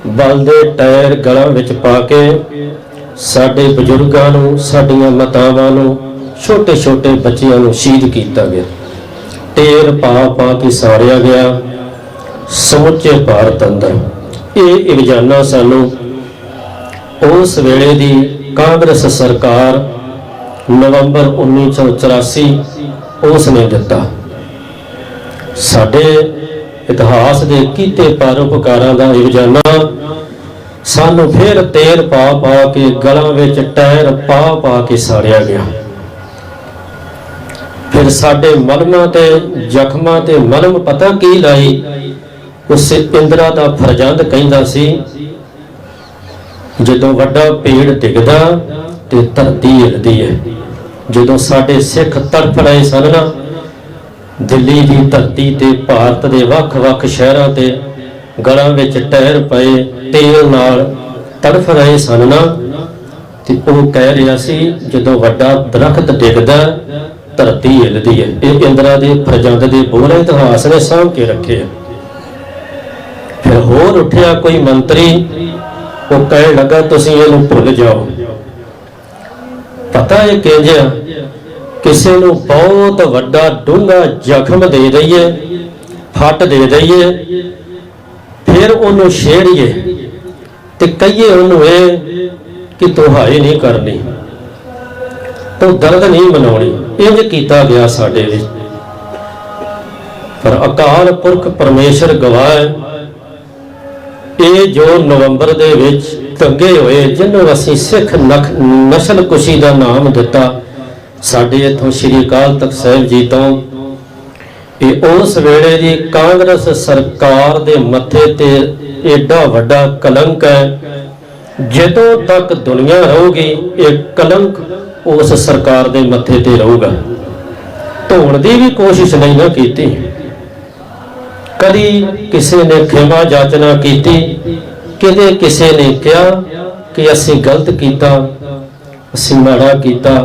ਬਲ ਦੇ ਟਾਇਰ ਗਲਾਂ ਵਿੱਚ ਪਾ ਕੇ ਸਾਡੇ ਬਜ਼ੁਰਗਾਂ ਨੂੰ, ਸਾਡੀਆਂ ਮਾਤਾਵਾਂ ਨੂੰ, ਛੋਟੇ ਛੋਟੇ ਬੱਚਿਆਂ ਨੂੰ ਸ਼ਹੀਦ ਕੀਤਾ ਗਿਆ। ਟੇਰ ਪਾ ਪਾ ਕੇ ਸਾੜਿਆ ਗਿਆ ਸਮੁੱਚੇ ਭਾਰਤ ਅੰਦਰ। ਇਹ ਰੋਜ਼ਾਨਾ ਸਾਨੂੰ ਉਸ ਵੇਲੇ ਦੀ ਕਾਂਗਰਸ ਸਰਕਾਰ ਨਵੰਬਰ 1984 ਉਸ ਨੇ ਦਿੱਤਾ। ਸਾਡੇ ਇਤਿਹਾਸ ਦੇ ਕੀਤੇ ਪਰਉਪਕਾਰਾਂ ਦਾ ਰੋਜ਼ਾਨਾ ਸਾਨੂੰ ਫਿਰ ਤੇਲ ਪਾ ਪਾ ਕੇ ਗਲਾਂ ਵਿੱਚ ਟਾਇਰ ਪਾ ਪਾ ਕੇ ਸਾੜਿਆ ਗਿਆ। ਫਿਰ ਸਾਡੇ ਮਲਮਾਂ ਤੇ ਜ਼ਖਮਾਂ ਤੇ ਮਲਮ ਪਤਾ ਕੀ ਲਾਈ। ਉਸ ਇੰਦਰਾ ਦਾ ਫਰਜ਼ੰਦ ਕਹਿੰਦਾ ਸੀ, ਜਦੋਂ ਵੱਡਾ ਪੇੜ ਡਿੱਗਦਾ ਤੇ ਧਰਤੀ ਹਿੱਲਦੀ ਹੈ। ਜਦੋਂ ਸਾਡੇ ਸਿੱਖ ਤੜਫ ਰਹੇ ਸਨ ਨਾ, ਦਿੱਲੀ ਦੀ ਧਰਤੀ ਤੇ ਭਾਰਤ ਦੇ ਵੱਖ-ਵੱਖ ਸ਼ਹਿਰਾਂ ਤੇ ਗਲਾਂ ਵਿੱਚ ਟਾਇਰ ਪਏ ਤੇਲ ਨਾਲ ਤੜਫ ਰਹੇ ਸਨ ਨਾ, ਤੇ ਉਹ ਕਹਿ ਰਿਹਾ ਸੀ ਜਦੋਂ ਵੱਡਾ ਦਰਖਤ ਡਿੱਗਦਾ ਧਰਤੀ ਹਿੱਲਦੀ ਹੈ। ਇਹ ਇੰਦਰਾ ਦੇ ਫਰਜ਼ੰਦ ਦੇ ਬੋਲ ਇਤਿਹਾਸ ਨੇ ਸਾਂਭ ਕੇ ਰੱਖੇ ਆ। ਫਿਰ ਹੋਰ ਉੱਠਿਆ ਕੋਈ ਮੰਤਰੀ, ਉਹ ਕਹਿਣ ਲੱਗਾ ਤੁਸੀਂ ਇਹਨੂੰ ਭੁੱਲ ਜਾਓ। ਪਤਾ ਇਹ ਕਿੰਜਿਆ, ਕਿਸੇ ਨੂੰ ਬਹੁਤ ਵੱਡਾ ਡੂੰਘਾ ਜ਼ਖਮ ਦੇ ਦਈਏ, ਫੱਟ ਦੇ ਦਈਏ, ਫਿਰ ਉਹਨੂੰ ਛੇੜੀਏ ਤੇ ਕਹੀਏ ਉਹਨੂੰ ਇਹ ਕਿ ਤੁਹਾਈ ਨਹੀਂ ਕਰਨੀ, ਤੂੰ ਦਰਦ ਨਹੀਂ ਮਨਾਉਣੀ। ਇੰਜ ਕੀਤਾ ਗਿਆ ਸਾਡੇ ਵਿੱਚ। ਪਰ ਅਕਾਲ ਪੁਰਖ ਪਰਮੇਸ਼ਰ ਗਵਾਹ ਹੈ, ਇਹ ਜੋ ਨਵੰਬਰ ਦੇ ਵਿੱਚ ਦੰਗੇ ਹੋਏ, ਜਿਹਨੂੰ ਅਸੀਂ ਸਿੱਖ ਨਸਲ ਕੁਸ਼ੀ ਦਾ ਨਾਮ ਦਿੱਤਾ, ਸਾਡੇ ਇੱਥੋਂ ਸ਼੍ਰੀ ਅਕਾਲ ਤਖਤ ਸਾਹਿਬ ਜੀ ਤੋਂ, ਇਹ ਉਸ ਵੇਲੇ ਦੀ ਕਾਂਗਰਸ ਸਰਕਾਰ ਦੇ ਮੱਥੇ ਤੇ ਏਡਾ ਵੱਡਾ ਕਲੰਕ ਹੈ। ਜਦੋਂ ਤੱਕ ਦੁਨੀਆ ਰਹੂਗੀ ਇਹ ਕਲੰਕ ਉਸ ਸਰਕਾਰ ਦੇ ਮੱਥੇ ਤੇ ਰਹੂਗਾ। ਧੋਣ ਦੀ ਵੀ ਕੋਸ਼ਿਸ਼ ਨਹੀਂ ਨਾ ਕੀਤੀ, ਕਦੀ ਕਿਸੇ ਨੇ ਖਿਮਾ ਜਾਚਨਾ ਕੀਤੀ, ਕਦੇ ਕਿਸੇ ਨੇ ਕਿਹਾ ਕਿ ਅਸੀਂ ਗਲਤ ਕੀਤਾ, ਅਸੀਂ ਮਾੜਾ ਕੀਤਾ।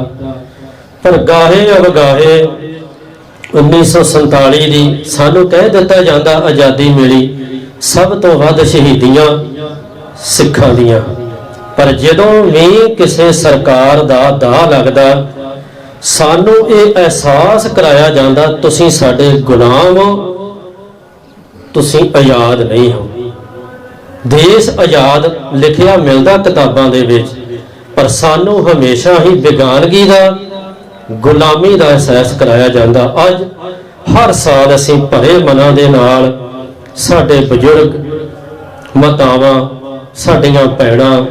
ਪਰ ਗਾਹੇ ਅਵਗਾਹੇ 1947 ਦੀ ਸਾਨੂੰ ਕਹਿ ਦਿੱਤਾ ਜਾਂਦਾ ਆਜ਼ਾਦੀ ਮਿਲੀ, ਸਭ ਤੋਂ ਵੱਧ ਸ਼ਹੀਦੀਆਂ ਸਿੱਖਾਂ ਦੀਆਂ। ਪਰ ਜਦੋਂ ਵੀ ਕਿਸੇ ਸਰਕਾਰ ਦਾ ਦਾਅ ਲੱਗਦਾ, ਸਾਨੂੰ ਇਹ ਅਹਿਸਾਸ ਕਰਾਇਆ ਜਾਂਦਾ ਤੁਸੀਂ ਸਾਡੇ ਗੁਲਾਮ ਹੋ, ਤੁਸੀਂ ਆਜ਼ਾਦ ਨਹੀਂ ਹੋ। ਦੇਸ਼ ਆਜ਼ਾਦ ਲਿਖਿਆ ਮਿਲਦਾ ਕਿਤਾਬਾਂ ਦੇ ਵਿੱਚ, ਪਰ ਸਾਨੂੰ ਹਮੇਸ਼ਾ ਹੀ ਬੇਗਾਨਗੀ ਦਾ, ਗੁਲਾਮੀ ਦਾ ਅਹਿਸਾਸ ਕਰਾਇਆ ਜਾਂਦਾ। ਅੱਜ ਹਰ ਸਾਲ ਅਸੀਂ ਭਰੇ ਮਨਾਂ ਦੇ ਨਾਲ ਸਾਡੇ ਬਜ਼ੁਰਗ, ਮਾਤਾਵਾਂ, ਸਾਡੀਆਂ ਭੈਣਾਂ,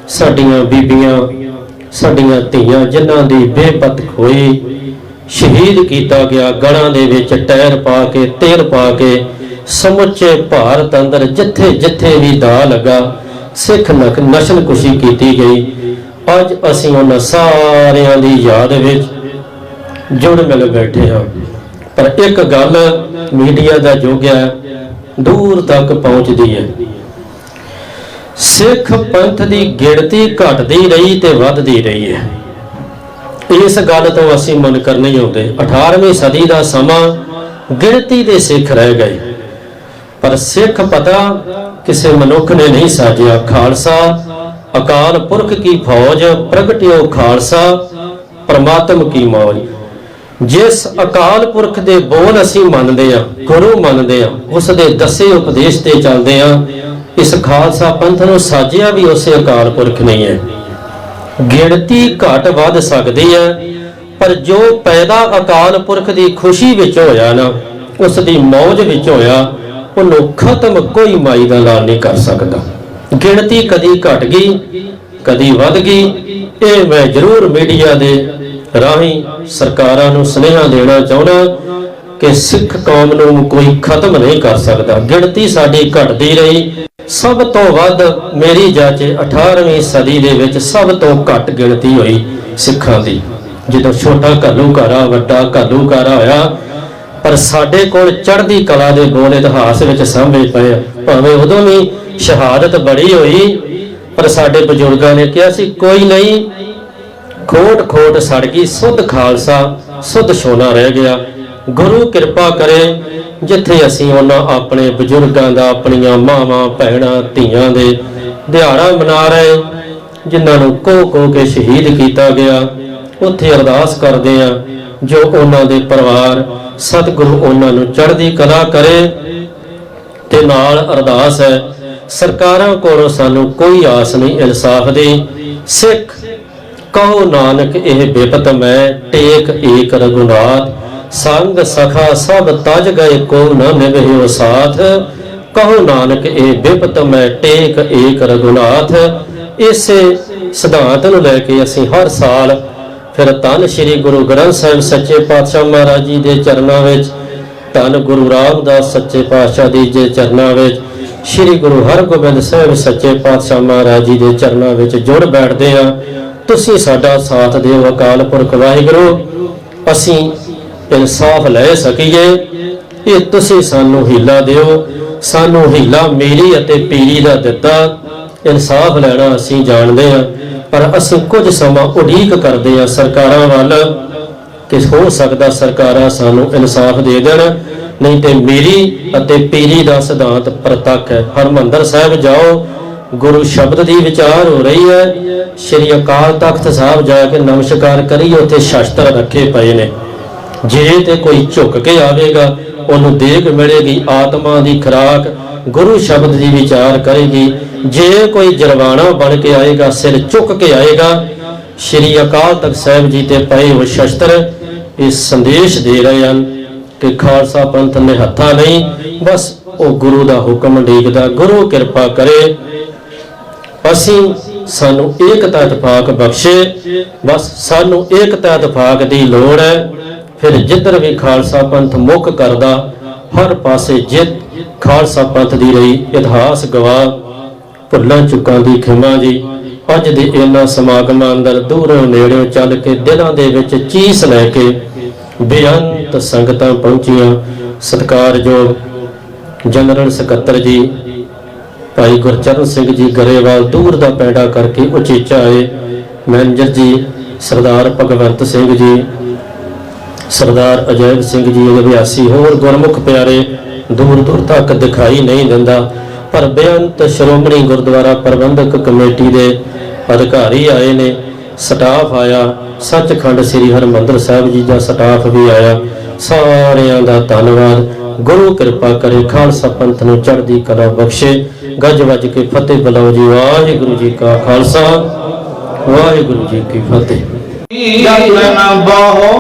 ਸਾਡੀਆਂ ਬੀਬੀਆਂ, ਸਾਡੀਆਂ ਧੀਆਂ ਜਿਨ੍ਹਾਂ ਦੀ ਬੇਪਤ ਹੋਈ, ਸ਼ਹੀਦ ਕੀਤਾ ਗਿਆ, ਗਲਾਂ ਦੇ ਵਿੱਚ ਟਾਇਰ ਪਾ ਕੇ, ਤੇਲ ਪਾ ਕੇ, ਸਮੁੱਚੇ ਭਾਰਤ ਅੰਦਰ ਜਿੱਥੇ ਜਿੱਥੇ ਵੀ ਦਾ ਲੱਗਾ ਸਿੱਖ ਨਸਲਕੁਸ਼ੀ ਕੀਤੀ ਗਈ। ਅੱਜ ਅਸੀਂ ਉਹਨਾਂ ਸਾਰਿਆਂ ਦੀ ਯਾਦ ਵਿੱਚ ਜੁੜ ਮਿਲ ਬੈਠੇ ਹਾਂ। ਪਰ ਇੱਕ ਗੱਲ ਮੀਡੀਆ ਦਾ ਯੁੱਗ ਹੈ, ਦੂਰ ਤੱਕ ਪਹੁੰਚਦੀ ਹੈ। ਸਿੱਖ ਪੰਥ ਦੀ ਗਿਣਤੀ ਘਟਦੀ ਰਹੀ ਤੇ ਵੱਧਦੀ ਰਹੀ ਹੈ। ਇਸ ਗੱਲ ਤੋਂ ਅਸੀਂ ਮੁਨਕਰ ਨਹੀਂ ਹੁੰਦੇ। 18ਵੀਂ ਸਦੀ ਦਾ ਸਮਾਂ ਗਿਣਤੀ ਦੇ ਸਿੱਖ ਰਹਿ ਗਏ, ਪਰ ਸਿੱਖ ਪਤਾ ਕਿਸੇ ਮਨੁੱਖ ਨੇ ਨਹੀਂ ਸਾਜਿਆ। ਖਾਲਸਾ ਅਕਾਲ ਪੁਰਖ ਕੀ ਫੌਜ, ਪ੍ਰਗਟਿਓ ਖਾਲਸਾ ਪ੍ਰਮਾਤਮ ਕੀ ਮੌਜ। ਜਿਸ ਅਕਾਲ ਪੁਰਖ ਦੇ ਬੋਲ ਅਸੀਂ ਮੰਨਦੇ ਆ, ਗੁਰੂ ਮੰਨਦੇ ਆ, ਉਸ ਦੇ ਦੱਸੇ ਉਪਦੇਸ਼ ਤੇ ਚੱਲਦੇ ਆ, ਇਸ ਖਾਲਸਾ ਪੰਥ ਨੂੰ ਸਾਜਿਆ ਵੀ ਉਸੇ ਅਕਾਲ ਪੁਰਖ ਨਹੀਂ ਹੈ। ਗਿਣਤੀ ਘਟ ਵੱਧ ਸਕਦੀ ਹੈ, ਪਰ ਜੋ ਪੈਦਾ ਅਕਾਲ ਪੁਰਖ ਦੀ ਖੁਸ਼ੀ ਵਿੱਚ ਹੋਇਆ ਨਾ, ਉਸ ਦੀ ਮੌਜ ਵਿੱਚ ਹੋਇਆ, ਉਹਨੂੰ ਖਤਮ ਕੋਈ ਮਾਈ ਦਾ ਲਾਲ ਨਹੀਂ ਕਰ ਸਕਦਾ। ਗਿਣਤੀ ਕਦੀ ਘਟ ਗਈ, ਕਦੀ ਵੱਧ ਗਈ। ਇਹ ਮੈਂ ਜ਼ਰੂਰ ਮੀਡੀਆ ਦੇ ਰਾਹੀਂ ਸਰਕਾਰਾਂ ਨੂੰ ਸੁਨੇਹਾ ਦੇਣਾ ਚਾਹੁੰਦਾ ਕਿ ਸਿੱਖ ਕੌਮ ਨੂੰ ਕੋਈ ਖਤਮ ਨਹੀਂ ਕਰ ਸਕਦਾ। ਗਿਣਤੀ ਸਾਡੀ ਘਟਦੀ ਰਹੀ। ਸਭ ਤੋਂ ਵੱਧ ਮੇਰੀ ਜਾਚੇ 18ਵੀਂ ਸਦੀ ਦੇ ਵਿੱਚ ਸਭ ਤੋਂ ਘੱਟ ਗਿਣਤੀ ਹੋਈ ਸਿੱਖਾਂ ਦੀ। ਜਦੋਂ ਛੋਟਾ ਘੱਲੂਘਾਰਾ, ਵੱਡਾ ਘੱਲੂਘਾਰਾ ਹੋਇਆ, ਪਰ ਸਾਡੇ ਕੋਲ ਚੜ੍ਹਦੀ ਕਲਾ ਦੇ ਬੋਲ ਇਤਿਹਾਸ ਵਿੱਚ ਸਾਂਭੇ ਪਏ। ਭਾਵੇਂ ਉਦੋਂ ਵੀ ਸ਼ਹਾਦਤ ਬੜੀ ਹੋਈ, ਪਰ ਸਾਡੇ ਬਜ਼ੁਰਗਾਂ ਨੇ ਕਿਹਾ ਸੀ ਕੋਈ ਨਹੀਂ, ਖੋਟ ਖੋਟ ਸੜ ਗਈ, ਸੁੱਧ ਖਾਲਸਾ ਸੁੱਧ ਸੋਨਾ ਰਹਿ ਗਿਆ। ਗੁਰੂ ਕਿਰਪਾ ਕਰੇ ਜਿੱਥੇ ਅਸੀਂ ਉਹਨਾਂ ਆਪਣੇ ਬਜ਼ੁਰਗਾਂ ਦਾ, ਆਪਣੀਆਂ ਮਾਵਾਂ, ਭੈਣਾਂ, ਧੀਆਂ ਦੇ ਦਿਹਾੜਾ ਮਨਾ ਰਹੇ, ਜਿਨ੍ਹਾਂ ਨੂੰ ਕੋਹ ਕੇ ਸ਼ਹੀਦ ਕੀਤਾ ਗਿਆ, ਉੱਥੇ ਅਰਦਾਸ ਕਰਦੇ ਆ ਜੋ ਉਹਨਾਂ ਦੇ ਪਰਿਵਾਰ, ਸਤਿਗੁਰੂ ਉਹਨਾਂ ਨੂੰ ਚੜ੍ਹਦੀ ਕਲਾ ਕਰੇ। ਤੇ ਨਾਲ ਅਰਦਾਸ ਹੈ, ਸਰਕਾਰਾਂ ਕੋਲੋਂ ਸਾਨੂੰ ਕੋਈ ਆਸ ਨਹੀਂ ਇਨਸਾਫ ਦੀ। ਸਿੱਖ ਕਹੋ ਨਾਨਕ ਇਹ ਬਿਪਤ ਮੈਂ, ਟੇਕ ਏਕ ਰਘੁਨਾਥ, ਸੰਗ ਸਖਾ ਸਭ ਤਜ ਗਏ ਕੋ ਨ ਨਿਭਿਓ ਸਾਥ। ਕਹੋ ਨਾਨਕ ਇਹ ਬਿਪਤ ਮੈਂ, ਟੇਕ ਏਕ ਰਘੁਨਾਥ। ਇਸੇ ਸਿਧਾਂਤ ਨੂੰ ਲੈ ਕੇ ਅਸੀਂ ਹਰ ਸਾਲ ਫਿਰ ਧੰਨ ਸ਼੍ਰੀ ਗੁਰੂ ਗ੍ਰੰਥ ਸਾਹਿਬ ਸੱਚੇ ਪਾਤਸ਼ਾਹ ਮਹਾਰਾਜ ਜੀ ਦੇ ਚਰਨਾਂ ਵਿੱਚ, ਧੰਨ ਗੁਰੂ ਰਾਮਦਾਸ ਸੱਚੇ ਪਾਤਸ਼ਾਹ ਜੀ ਦੇ ਚਰਨਾਂ ਵਿੱਚ, ਸ਼੍ਰੀ ਗੁਰੂ ਹਰਗੋਬਿੰਦ ਸਾਹਿਬ ਸੱਚੇ ਪਾਤਸ਼ਾਹ ਮਹਾਰਾਜ ਜੀ ਦੇ ਚਰਨਾਂ ਵਿੱਚ ਜੁੜ ਬੈਠਦੇ ਆ। ਤੁਸੀਂ ਸਾਡਾ ਸਾਥ ਦਿਓ ਅਕਾਲ ਪੁਰਖ ਵਾਹਿਗੁਰੂ, ਅਸੀਂ ਇਨਸਾਫ ਲੈ ਸਕੀਏ। ਇਹ ਤੁਸੀਂ ਸਾਨੂੰ ਹੀਲਾ ਦਿਓ। ਸਾਨੂੰ ਹੀਲਾ ਮੇਰੀ ਅਤੇ ਪੀਰੀ ਦਾ ਦਿੱਤਾ। ਇਨਸਾਫ ਲੈਣਾ ਅਸੀਂ ਜਾਣਦੇ ਹਾਂ, ਪਰ ਅਸੀਂ ਕੁਝ ਸਮਾਂ ਉਡੀਕ ਕਰਦੇ ਹਾਂ ਸਰਕਾਰਾਂ ਵੱਲ ਕਿ ਹੋ ਸਕਦਾ ਸਰਕਾਰਾਂ ਸਾਨੂੰ ਇਨਸਾਫ ਦੇ ਦੇਣ, ਨਹੀਂ ਤੇ ਮੇਰੀ ਅਤੇ ਪੀਰੀ ਦਾ ਸਿਧਾਂਤ ਪ੍ਰਤੱਖ ਹੈ। ਹਰਿਮੰਦਰ ਸਾਹਿਬ ਜਾਓ, ਗੁਰੂ ਸ਼ਬਦ ਦੀ ਵਿਚਾਰ ਹੋ ਰਹੀ ਹੈ। ਸ਼੍ਰੀ ਅਕਾਲ ਤਖਤ ਸਾਹਿਬ ਜਾ ਕੇ ਨਮਸਕਾਰ ਕਰੀਏ, ਉੱਥੇ ਸ਼ਸਤਰ ਰੱਖੇ ਪਏ ਨੇ। ਜੇ ਤੇ ਕੋਈ ਝੁਕ ਕੇ ਆਵੇਗਾ ਉਹਨੂੰ ਦੇਗ ਮਿਲੇਗੀ, ਆਤਮਾ ਦੀ ਖੁਰਾਕ ਗੁਰੂ ਸ਼ਬਦ ਦੀ ਵਿਚਾਰ ਕਰੇਗੀ। ਜੇ ਕੋਈ ਜਰਵਾਣਾ ਬਣ ਕੇ ਆਏਗਾ, ਸਿਰ ਚੁੱਕ ਕੇ ਆਏਗਾ। ਸ਼੍ਰੀ ਅਕਾਲ ਤਖਤ ਸਾਹਿਬ ਜੀ ਤੇ ਪਏ ਹੋਏ ਸ਼ਸਤਰ ਇਹ ਸੰਦੇਸ਼ ਦੇ ਰਹੇ ਹਨ ਕਿ ਖਾਲਸਾ ਪੰਥ ਨੇ ਹੱਥਾਂ ਨਹੀਂ, ਬਸ ਉਹ ਗੁਰੂ ਦਾ ਹੁਕਮ ਉਡੀਕਦਾ। ਗੁਰੂ ਕਿਰਪਾ ਕਰੇ, ਅਸੀਂ ਸਾਨੂੰ ਏਕਤਾ ਇਤਫਾਕ ਬਖਸ਼ੇ। ਬਸ ਸਾਨੂੰ ਏਕਤਾ ਇਤਫਾਕ ਦੀ ਲੋੜ ਹੈ। ਫਿਰ ਜਿੱਧਰ ਵੀ ਖਾਲਸਾ ਪੰਥ ਮੁੱਖ ਕਰਦਾ, ਹਰ ਪਾਸੇ ਜਿੱਤ ਖਾਲਸਾ ਪੰਥ ਦੀ ਰਹੀ। ਇਤਿਹਾਸ ਗਵਾਹ, ਭੁੱਲਾਂ ਚੁੱਕਾਂ ਦੀ ਖਿਮਾ ਜੀ। ਅੱਜ ਦੇ ਇਹਨਾਂ ਸਮਾਗਮਾਂ ਅੰਦਰ ਦੂਰੋਂ ਨੇੜਿਓਂ ਚੱਲ ਕੇ ਦਿਲਾਂ ਦੇ ਵਿੱਚ ਚੀਸ ਲੈ ਕੇ ਬੇਅੰਤ ਸੰਗਤਾਂ ਪਹੁੰਚੀਆਂ। ਸਤਿਕਾਰਯੋਗ ਜਨਰਲ ਸਕੱਤਰ ਜੀ ਭਾਈ ਗੁਰਚਰਨ ਸਿੰਘ ਜੀ ਗਰੇਵਾਲ ਦੂਰ ਦਾ ਪੈਂਡਾ ਕਰਕੇ ਉਚੇਚਾ ਆਏ। ਮੈਨੇਜਰ ਜੀ ਸਰਦਾਰ ਭਗਵੰਤ ਸਿੰਘ ਜੀ, ਸਰਦਾਰ ਅਜੈਬ ਸਿੰਘ ਜੀ ਅਭਿਆਸੀ, ਹੋਰ ਗੁਰਮੁਖ ਪਿਆਰੇ ਦੂਰ ਦੂਰ ਤੱਕ ਦਿਖਾਈ ਨਹੀਂ ਦਿੰਦਾ, ਪਰ ਬੇਅੰਤ ਸ਼੍ਰੋਮਣੀ ਗੁਰਦੁਆਰਾ ਪ੍ਰਬੰਧਕ ਕਮੇਟੀ ਦੇ ਅਧਿਕਾਰੀ ਆਏ ਨੇ। ਸਟਾਫ ਆਇਆ, ਸੱਚਖੰਡ ਸ੍ਰੀ ਹਰਿਮੰਦਰ ਸਾਹਿਬ ਜੀ ਦਾ ਸਟਾਫ ਵੀ ਆਇਆ। ਸਾਰਿਆਂ ਦਾ ਧੰਨਵਾਦ। ਗੁਰੂ ਕਿਰਪਾ ਕਰੇ, ਖਾਲਸਾ ਪੰਥ ਨੂੰ ਚੜ੍ਹਦੀ ਕਲਾ ਬਖਸ਼ੇ। ਗੱਜ ਵੱਜ ਕੇ ਫਤਿਹ ਬੁਲਾਓ ਜੀ। ਵਾਹਿਗੁਰੂ ਜੀ ਕਾ ਖਾਲਸਾ, ਵਾਹਿਗੁਰੂ ਜੀ ਕੀ ਫਤਿਹ। ਜਤਨ ਬਹੁ